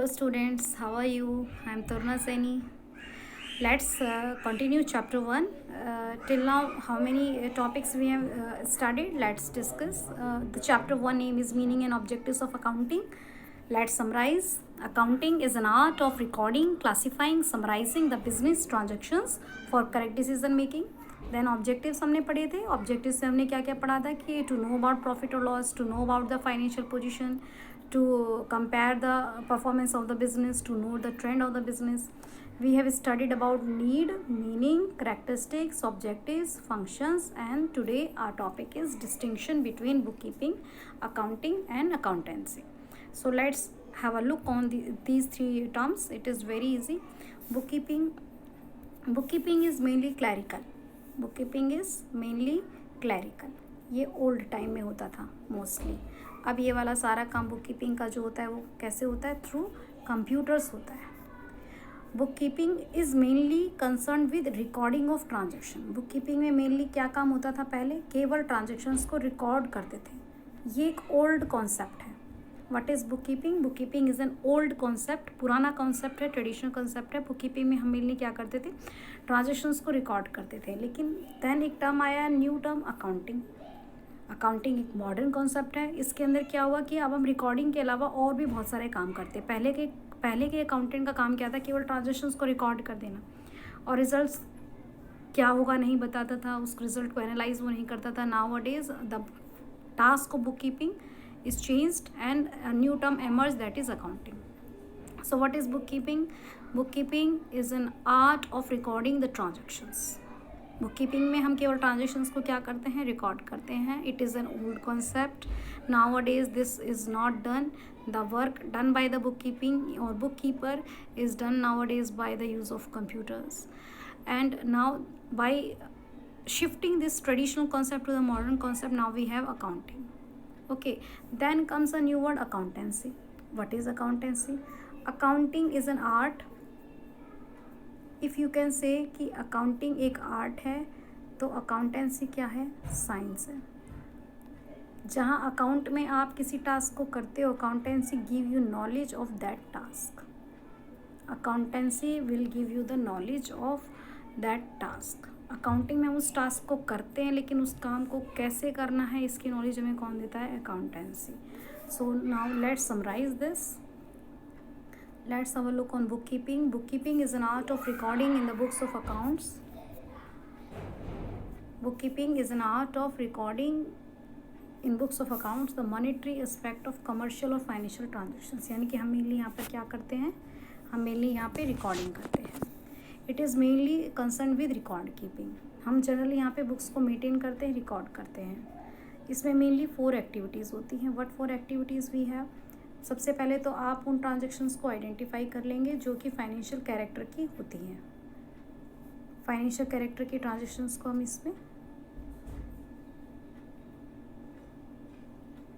students, how are you? I am Torna Saini. Let's continue chapter 1. Till now, how many topics we have studied? Let's discuss. The chapter 1 name is Meaning and Objectives of Accounting. Let's summarize. Accounting is an art of recording, classifying, summarizing the business transactions for correct decision making. Then objectives हमने पढ़े थे. Objective से हमने क्या क्या पढ़ा था कि टू नो अबाउट प्रॉफिट और लॉस, to know about the financial position, to compare the performance of the business, to know the trend of the business. We have studied about need, meaning, characteristics, objectives, functions, and today our topic is distinction between bookkeeping, accounting, and accountancy. So let's have a look on these three terms. It is very easy. Bookkeeping is mainly clerical. Bookkeeping is mainly clerical. ये old time में होता था mostly. अब ये वाला सारा काम book keeping का जो होता है वो कैसे होता है? थ्रू कंप्यूटर्स होता है. Book keeping is mainly concern with recording of transaction. Book keeping में मेनली क्या काम होता था? पहले केवल ट्रांजेक्शन्स को रिकॉर्ड करते थे. ये एक ओल्ड कॉन्सेप्ट है. What is book keeping? Book keeping is an old concept, पुराना कॉन्सेप्ट है, ट्रेडिशनल कॉन्सेप्ट है. बुक कीपिंग में हम मेनली क्या करते थे? ट्रांजेक्शन्स को रिकॉर्ड करते थे. लेकिन देन एक टर्म आया, न्यू टर्म, अकाउंटिंग. अकाउंटिंग एक मॉडर्न कॉन्सेप्ट है. इसके अंदर क्या हुआ कि अब हम रिकॉर्डिंग के अलावा और भी बहुत सारे काम करते हैं. पहले के अकाउंटेंट का काम क्या था? केवल ट्रांजेक्शन्स को रिकॉर्ड कर देना और रिजल्ट्स क्या होगा नहीं बताता था, उस रिजल्ट को एनालाइज वो नहीं करता था. Now a days the task of book keeping is changed and a new term emerge, that is accounting. So what is book keeping? Book keeping is an art of recording the transactions. Book keeping में हम केवल transactions को क्या करते हैं? Record करते हैं. It is an old concept. Nowadays this is not done. The work done by the book keeping और book keeper is done nowadays by the use of computers. And now by shifting this traditional concept to the modern concept, now we have accounting. Okay, then comes a new word, accountancy. What is accountancy? Accounting is an art. If you can say कि accounting एक art है तो accountancy क्या है? Science है. जहाँ account में आप किसी टास्क को करते हो, accountancy give you knowledge of that task. Accountancy will give you the knowledge of that task. Accounting में हम उस टास्क को करते हैं लेकिन उस काम को कैसे करना है इसकी नॉलेज हमें कौन देता है? Accountancy. So now let's summarise this. Let's have a look on bookkeeping. Bookkeeping is an art of recording in the books of accounts. Bookkeeping is an art of recording in books of accounts the monetary aspect of commercial or financial transactions. यानी कि हम mainly यहाँ पर क्या करते हैं? हम mainly यहाँ पे रिकॉर्डिंग करते हैं. It is mainly concerned with record keeping. हम जनरली यहाँ पे बुक्स को मेंटेन करते हैं, रिकॉर्ड करते हैं. इसमें मेनली 4 एक्टिविटीज़ होती हैं. What 4 activities we have? सबसे पहले तो आप उन ट्रांजेक्शन्स को आइडेंटिफाई कर लेंगे जो कि फाइनेंशियल कैरेक्टर की होती हैं. फाइनेंशियल कैरेक्टर की ट्रांजेक्शन्स को हम इसमें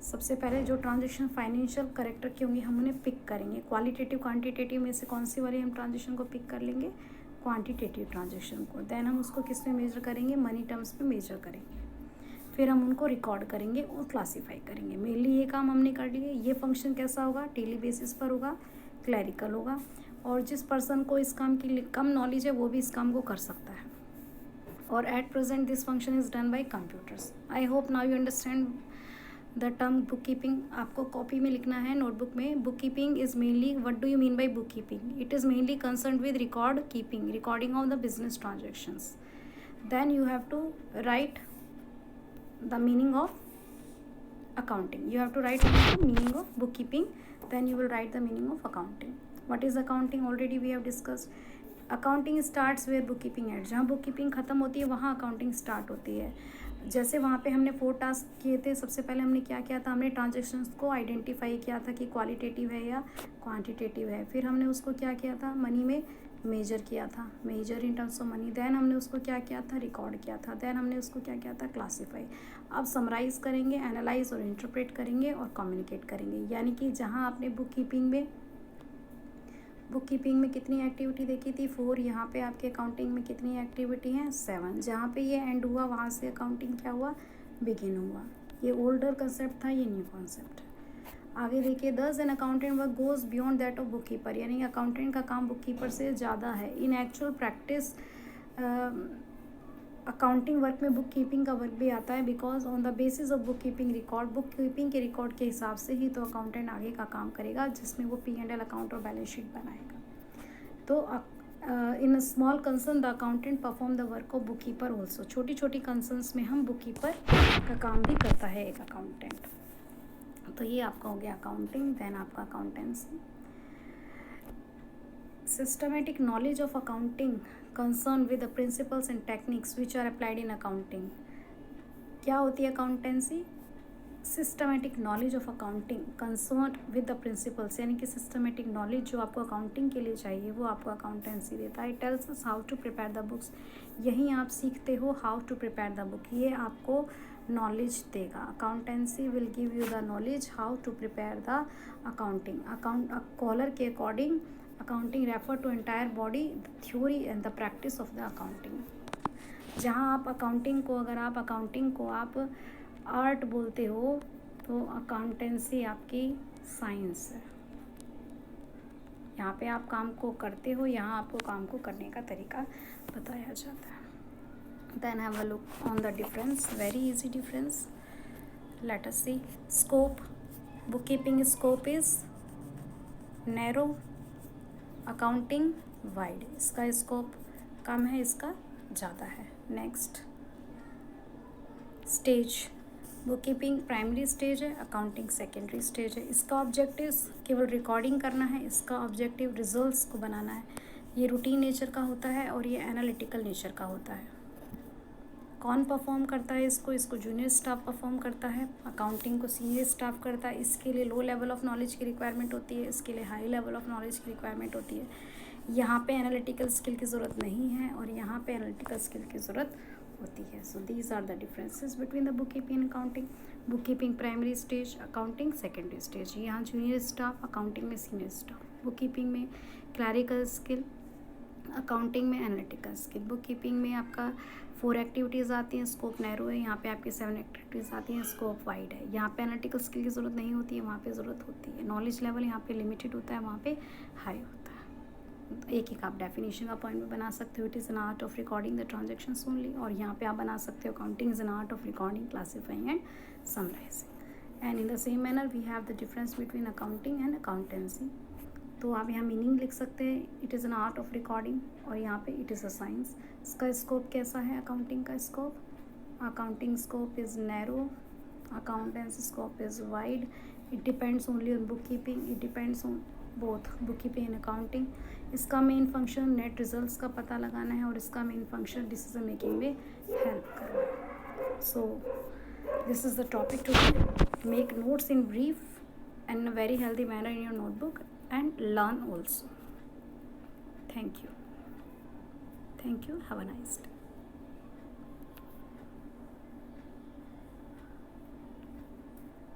सबसे पहले जो ट्रांजेक्शन फाइनेंशियल कैरेक्टर की होंगी हम उन्हें पिक करेंगे. क्वालिटेटिव क्वांटिटेटिव में से कौन सी वाली हम ट्रांजेक्शन को पिक कर लेंगे? क्वांटिटेटिव ट्रांजेक्शन को. देन हम उसको किस में मेजर करेंगे? मनी टर्म्स में मेजर करेंगे. फिर हम उनको रिकॉर्ड करेंगे और क्लासीफाई करेंगे. मेनली ये काम हमने कर लिए. ये फंक्शन कैसा होगा? डेली बेसिस पर होगा, क्लैरिकल होगा. और जिस पर्सन को इस काम की कम नॉलेज है वो भी इस काम को कर सकता है. और at present this function is done by computers. I hope now you understand the term bookkeeping. आपको कॉपी में लिखना है, नोटबुक में. Bookkeeping is mainly, what do you mean by bookkeeping? It is mainly concern with record keeping, recording of the business transactions. Then you have to write the meaning of accounting. You have to write the meaning of bookkeeping, then you will write the meaning of accounting. What is accounting? Already we have discussed. Accounting starts where bookkeeping ends. जहाँ bookkeeping ख़त्म होती है वहाँ accounting start होती है. जैसे वहाँ पे हमने 4 टास्क किए थे. सबसे पहले हमने क्या किया था? हमने ट्रांजेक्शन्स को आइडेंटिफाई किया था कि क्वालिटेटिव है या क्वांटिटेटिव है. फिर हमने उसको क्या किया था? मनी में मेजर किया था, measure in terms of money. Then हमने उसको क्या किया था? रिकॉर्ड किया था. देन हमने उसको क्या किया था? क्लासीफाई. अब समराइज़ करेंगे, एनालाइज और इंटरप्रेट करेंगे और कम्युनिकेट करेंगे. यानी कि जहाँ आपने बुक कीपिंग में कितनी एक्टिविटी देखी थी? 4. यहाँ पे आपके अकाउंटिंग में कितनी एक्टिविटी हैं? 7. जहाँ पे ये एंड हुआ वहाँ से अकाउंटिंग क्या हुआ? बिगिन हुआ. ये ओल्डर कंसेप्ट था, ये न्यू कॉन्सेप्ट है. आगे देखिए, दस an accountant work goes beyond that of book keeper, यानी अकाउंटेंट का काम बुक कीपर से ज़्यादा है। इन एक्चुअल प्रैक्टिस अकाउंटिंग वर्क में बुक कीपिंग का वर्क भी आता है, because on the basis of book keeping record, book keeping के रिकॉर्ड के हिसाब से ही तो अकाउंटेंट आगे का काम करेगा, जिसमें वो P&L अकाउंट और बैलेंस शीट बनाएगा। तो in small concern the accountant perform the work of book keeper also, छोटी छोटी कंसर्न्स में हम बुक कीपर का काम भी करता है एक अकाउंटेंट। तो ये आपका हो गया अकाउंटिंग, देन आपका accountancy. Systematic knowledge of accounting concern with the principles and techniques which are applied in accounting. क्या होती है accountancy? Systematic knowledge of accounting concern with the principles, यानी कि सिस्टमेटिक नॉलेज जो आपको अकाउंटिंग के लिए चाहिए वो आपको अकाउंटेंसी देता है। Tells us how to prepare the books, यहीं आप सीखते हो how to prepare the book, ये आपको नॉलेज देगा। Accountancy will give you the knowledge how to prepare the accounting. कॉलर के according accounting refer to entire body, theory and the practice of the accounting. जहाँ आप अकाउंटिंग को, अगर आप अकाउंटिंग को आप आर्ट बोलते हो तो अकाउंटेंसी आपकी साइंस है। यहाँ पे आप काम को करते हो, यहाँ आपको काम को करने का तरीका बताया जाता है। Then have a look on the difference, very easy difference. Let us see scope, bookkeeping scope is narrow, accounting wide, इसका स्कोप कम है, इसका ज़्यादा है। Next stage, bookkeeping primary stage है, अकाउंटिंग सेकेंडरी स्टेज है। इसका objective केवल रिकॉर्डिंग करना है, इसका ऑब्जेक्टिव रिजल्ट्स को बनाना है। ये रूटीन नेचर का होता है और ये एनालिटिकल नेचर का होता है। कौन परफॉर्म करता है इसको? इसको जूनियर स्टाफ परफॉर्म करता है। अकाउंटिंग को सीनियर स्टाफ करता है। इसके लिए लो लेवल ऑफ नॉलेज की रिक्वायरमेंट होती है, इसके लिए हाई लेवल ऑफ नॉलेज की रिक्वायरमेंट होती है। यहाँ पे एनालिटिकल स्किल की ज़रूरत नहीं है और यहाँ पे एनालिटिकल स्किल की ज़रूरत होती है। So these are the differences between the book keeping and accounting. Bookkeeping primary stage, accounting secondary stage. यहाँ जूनियर स्टाफ, अकाउंटिंग में सीनियर स्टाफ। बुक कीपिंग में क्लैरिकल स्किल, अकाउंटिंग में एनालिटिकल स्किल। बुक कीपिंग में आपका 4 activities आती हैं, scope narrow है। यहाँ पे आपकी 7 एक्टिविटीज़ आती हैं, स्कोप वाइड है। यहाँ पे एनालिटिकल स्किल की ज़रूरत नहीं होती है, वहाँ पे ज़रूरत होती है। नॉलेज लेवल यहाँ पे लिमिटेड होता है, वहाँ पे हाई होता है। एक एक आप डेफिनेशन का पॉइंट भी बना सकते हो। It is an art of recording the transactions only, और यहाँ पे आप बना सकते हो accounting is an art of recording, classifying and summarising. And in the same manner we have the difference between accounting and accountancy. तो आप यहाँ मीनिंग लिख सकते हैं, it is an art of recording, और यहाँ पे इट इज़ अ साइंस। इसका स्कोप कैसा है? अकाउंटिंग का scope, accounting scope is narrow, accountancy scope is wide. It depends only on bookkeeping, it depends on both bookkeeping and accounting. इसका main function net results का पता लगाना है और इसका मेन फंक्शन डिसीजन मेकिंग में help करना है। So this is the topic to make notes in brief and in a very healthy manner in your notebook and learn also. Thank you. Have a nice day.